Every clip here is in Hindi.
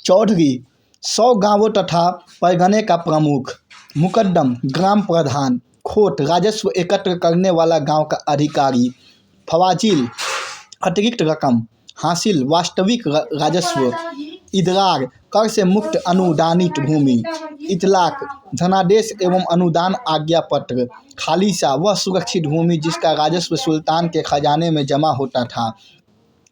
चौधरी 100 गांवों तथा परगने का प्रमुख। मुकद्दम ग्राम प्रधान। खोट राजस्व एकत्र करने वाला गांव का अधिकारी। फवाजिल अतिरिक्त रकम हासिल वास्तविक राजस्व। इदरार कर से मुक्त अनुदानित भूमि। इतलाक धनादेश एवं अनुदान आज्ञा पत्र। खालिसा वह सुरक्षित भूमि जिसका राजस्व सुल्तान के खजाने में जमा होता था।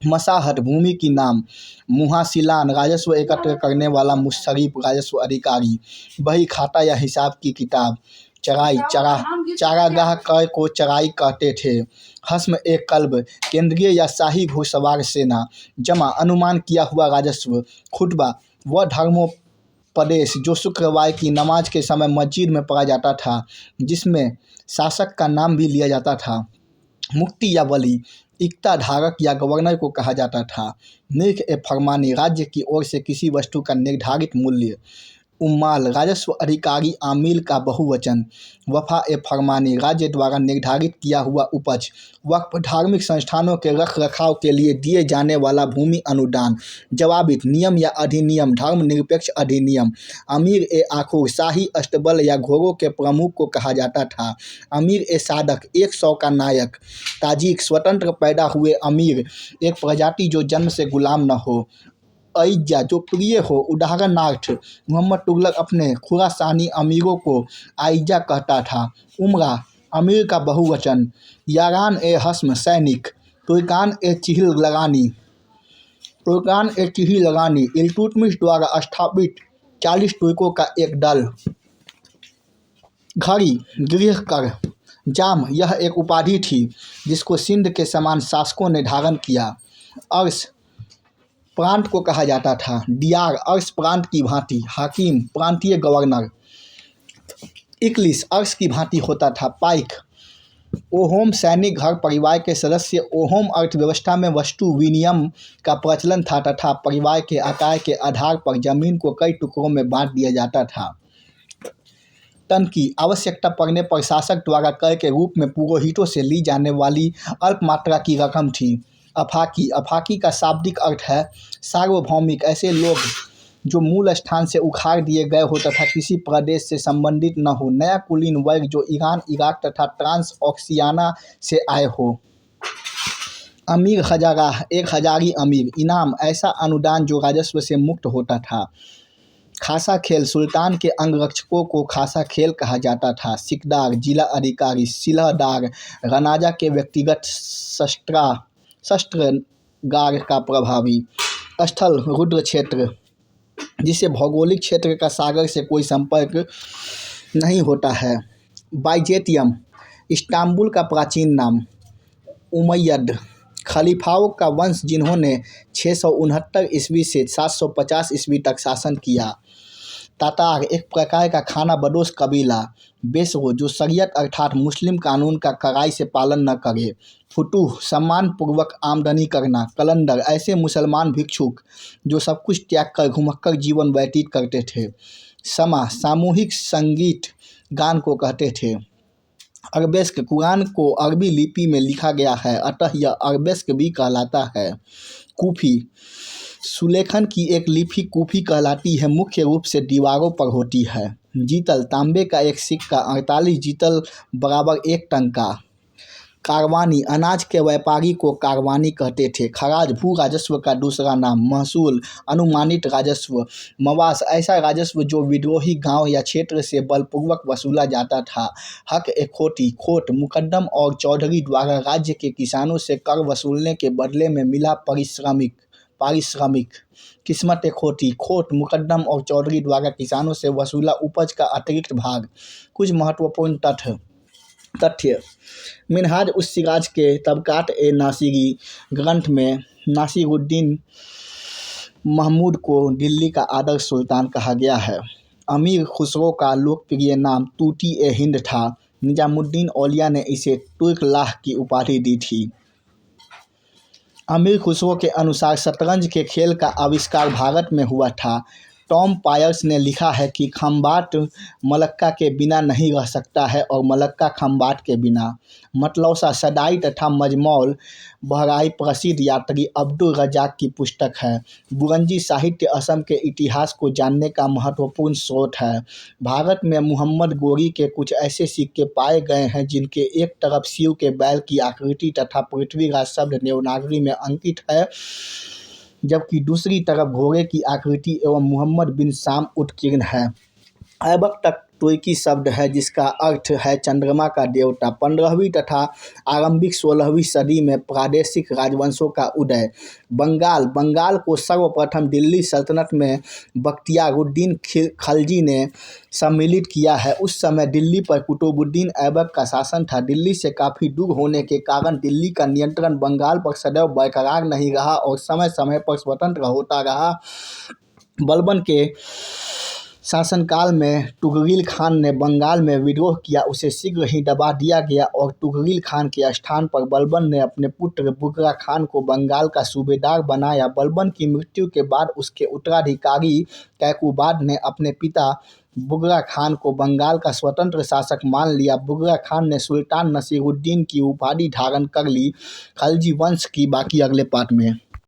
मसाहत भूमि की नाम। मुहासिलान राजस्व एकत्र करने वाला मुशर्रिफ राजस्व अधिकारी। बही खाता या हिसाब की किताब। चराई चारागाह कर को चराई कहते थे। हस्म एक कल्ब केंद्रीय या शाही घुड़सवार सेना। जमा अनुमान किया हुआ राजस्व। खुतबा वह धर्मोपदेश जो शुक्रवार की नमाज के समय मस्जिद में पढ़ा जाता था, जिसमें शासक का नाम भी लिया जाता था। मुक्ति या वली इक्ता धारक या गवर्नर को कहा जाता था। निर्ख ए फरमानी राज्य की ओर से किसी वस्तु का निर्धारित मूल्य। उम्माल राजस्व अधिकारी आमिल का बहुवचन। वफा ए फरमानी राज्य द्वारा निर्धारित किया हुआ उपज। वक्फ धार्मिक संस्थानों के रख रखाव के लिए दिए जाने वाला भूमि अनुदान। जवाबित नियम या अधिनियम धर्मनिरपेक्ष अधिनियम। अमीर ए आखुर शाही अष्टबल या घोड़ों के प्रमुख को कहा जाता था। अमीर ए सादक 100 का नायक। ताजिक स्वतंत्र पैदा हुए अमीर एक प्रजाति जो जन्म से गुलाम न हो। अइज्जा जो प्रिय हो। उदाहरणार्थ मोहम्मद तुगलक अपने खुरासानी अमीरों को आइज्जा कहता था। उमरा अमीर का बहुवचन। यारान ए हस्म सैनिक। तुर्कान ए चिही लगानी इल्तुतमिश द्वारा स्थापित 40 तुर्कों का एक दल। घड़ी गृहकर। जाम यह एक उपाधि थी जिसको सिंध के समान शासकों ने धारण किया। अर्श प्रांत को कहा जाता था। डियार अर्श प्रांत की भांति। हाकिम प्रांतीय गवर्नर। इक्लिस अर्श की भांति होता था। पाइक ओहोम सैनिक घर परिवार के सदस्य। ओहोम अर्थव्यवस्था में वस्तु विनिमय का प्रचलन था तथा परिवार के आकार के आधार पर जमीन को कई टुकड़ों में बांट दिया जाता था। तनकी आवश्यकता पड़ने पर शासक द्वारा कर के रूप में पुरोहितों से ली जाने वाली अल्प मात्रा की रकम थी। अफाकी का शाब्दिक अर्थ है सार्वभौमिक, ऐसे लोग जो मूल स्थान से उखाड़ दिए गए हो तथा किसी प्रदेश से संबंधित न हो। नया कुलीन वर्ग जो ईरान, इराक तथा ट्रांस ऑक्सियाना से आए हो। अमीर हजारा एक हजारी अमीर। इनाम ऐसा अनुदान जो राजस्व से मुक्त होता था। खासा खेल सुल्तान के अंगरक्षकों को खासा खेल कहा जाता था। सिकदार जिला अधिकारी। सिलहदार रनाजा के व्यक्तिगत शस्त्रागार का प्रभावी। स्थल रुद्र क्षेत्र जिसे भौगोलिक क्षेत्र का सागर से कोई संपर्क नहीं होता है। बाइजेटियम इस्तांबुल का प्राचीन नाम। उमैयद खलीफाओं का वंश जिन्होंने 669 ईस्वी से 750 ईस्वी तक शासन किया। तातार एक प्रकार का खाना बदोश कबीला। बेसरो जो शरीयत अर्थात मुस्लिम कानून का कड़ाई से पालन न करे। फुतूह सम्मानपूर्वक आमदनी करना। कलंदर ऐसे मुसलमान भिक्षुक जो सब कुछ त्याग कर घुमक्कर जीवन व्यतीत करते थे। समा सामूहिक संगीत गान को कहते थे। अरबेस्क कुरान को अरबी लिपि में लिखा गया है, अतः यह अरबेस्क भी कहलाता है। कूफी सुलेखन की एक लिपि कूफी कहलाती है, मुख्य रूप से दीवारों पर होती है। जीतल तांबे का एक सिक्का 48 जीतल बराबर 1 टन का। कारवानी अनाज के व्यापारी को कारवानी कहते थे। खराज भू राजस्व का दूसरा नाम। महसूल अनुमानित राजस्व। मवास ऐसा राजस्व जो विद्रोही गांव या क्षेत्र से बलपूर्वक वसूला जाता था। हक ए खोटी खोट मुकद्दम और चौधरी द्वारा राज्य के किसानों से कर वसूलने के बदले में मिला पारिश्रमिक। किस्मत ए खोटी खोट मुकद्दम और चौधरी द्वारा किसानों से वसूला उपज का अतिरिक्त भाग। कुछ महत्वपूर्ण तथ्य मिनहाज उस सिराज के तबकात ए नासिरी ग्रंथ में नासिरुद्दीन महमूद को दिल्ली का आदर्श सुल्तान कहा गया है। अमीर खुसरो का लोकप्रिय नाम तूती ए हिंद था। निजामुद्दीन औलिया ने इसे तुर्क-लाह की उपाधि दी थी। अमीर खुसरो के अनुसार शतरंज के खेल का आविष्कार भारत में हुआ था। टॉम पायर्स ने लिखा है कि खम्बाट मलक्का के बिना नहीं रह सकता है और मलक्का खम्बाट के बिना। मतलौसा सदाई तथा मजमौल बहराई प्रसिद्ध यात्री अब्दुल रज़ाक की पुस्तक है। बुरंजी साहित्य असम के इतिहास को जानने का महत्वपूर्ण स्रोत है। भारत में मुहम्मद गोरी के कुछ ऐसे सिक्के पाए गए हैं जिनके एक तरफ शिव के बैल की आकृति तथा पृथ्वीराज शब्द देवनागरी में अंकित है, जबकि दूसरी तरफ घोड़े की आकृति एवं मुहम्मद बिन शाम उत्कीर्ण है। ऐबक तक तुर्की शब्द है जिसका अर्थ है चंद्रमा का देवता। 15वीं तथा आरंभिक 16वीं सदी में प्रादेशिक राजवंशों का उदय। बंगाल को सर्वप्रथम दिल्ली सल्तनत में बख्तियारुद्दीन खिलजी ने सम्मिलित किया है। उस समय दिल्ली पर कुतुबुद्दीन ऐबक का शासन था। दिल्ली से काफ़ी दूर होने के कारण दिल्ली का नियंत्रण बंगाल पर सदैव बरकरार नहीं रहा और समय समय पर स्वतंत्र होता रहा। बलबन के शासनकाल में तुगरिल खान ने बंगाल में विद्रोह किया, उसे शीघ्र ही दबा दिया गया और तुगरिल खान के स्थान पर बलबन ने अपने पुत्र बुगरा खान को बंगाल का सूबेदार बनाया। बलबन की मृत्यु के बाद उसके उत्तराधिकारी कैकुबाद ने अपने पिता बुगरा खान को बंगाल का स्वतंत्र शासक मान लिया। बुगरा खान ने सुल्तान नसीरुद्दीन की उपाधि धारण कर ली। खलजी वंश की बाकी अगले पार्ट में।